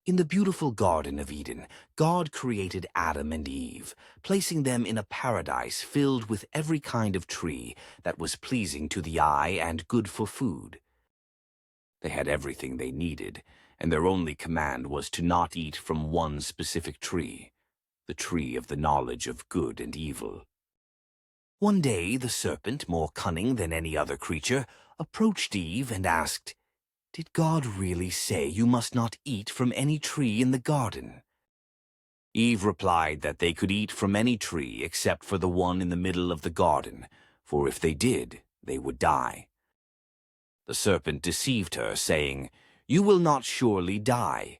In the beautiful Garden of Eden, God created Adam and Eve, placing them in a paradise filled with every kind of tree that was pleasing to the eye and good for food. They had everything they needed, and their only command was to not eat from one specific tree, the tree of the knowledge of good and evil. One day the serpent, more cunning than any other creature, approached Eve and asked, "Did God really say you must not eat from any tree in the garden?" Eve replied that they could eat from any tree except for the one in the middle of the garden, for if they did, they would die. The serpent deceived her, saying, "You will not surely die.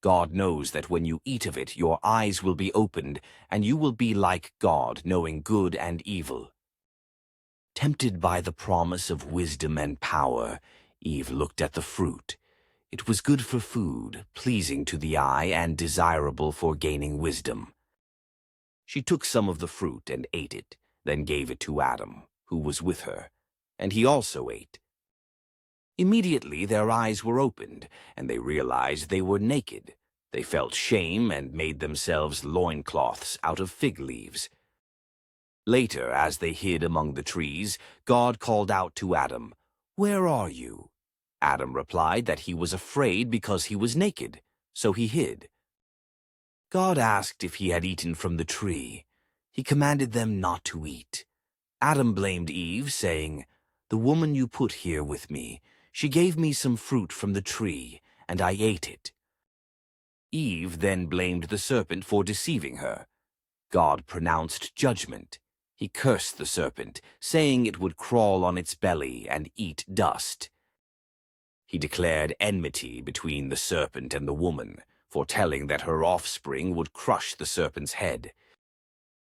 God knows that when you eat of it, your eyes will be opened, and you will be like God, knowing good and evil." Tempted by the promise of wisdom and power, Eve looked at the fruit. It was good for food, pleasing to the eye, and desirable for gaining wisdom. She took some of the fruit and ate it, then gave it to Adam, who was with her, and he also ate. Immediately their eyes were opened, and they realized they were naked. They felt shame and made themselves loincloths out of fig leaves. Later, as they hid among the trees, God called out to Adam, "Where are you?" Adam replied that he was afraid because he was naked, so he hid. God asked if he had eaten from the tree. He commanded them not to eat. Adam blamed Eve, saying, "The woman you put here with me, she gave me some fruit from the tree, and I ate it." Eve then blamed the serpent for deceiving her. God pronounced judgment. He cursed the serpent, saying it would crawl on its belly and eat dust. He declared enmity between the serpent and the woman, foretelling that her offspring would crush the serpent's head.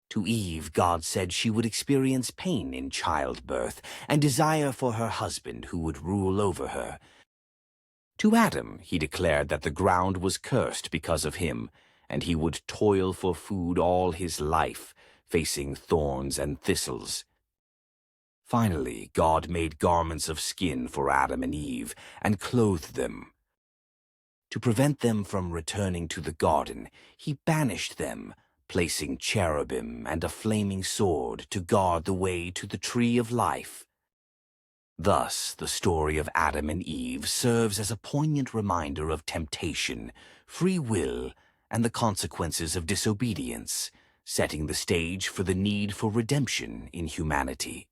To Eve, God said she would experience pain in childbirth and desire for her husband who would rule over her. To Adam, he declared that the ground was cursed because of him, and he would toil for food all his life, facing thorns and thistles. Finally, God made garments of skin for Adam and Eve and clothed them. To prevent them from returning to the garden, he banished them, placing cherubim and a flaming sword to guard the way to the tree of life. Thus, the story of Adam and Eve serves as a poignant reminder of temptation, free will, and the consequences of disobedience, setting the stage for the need for redemption in humanity.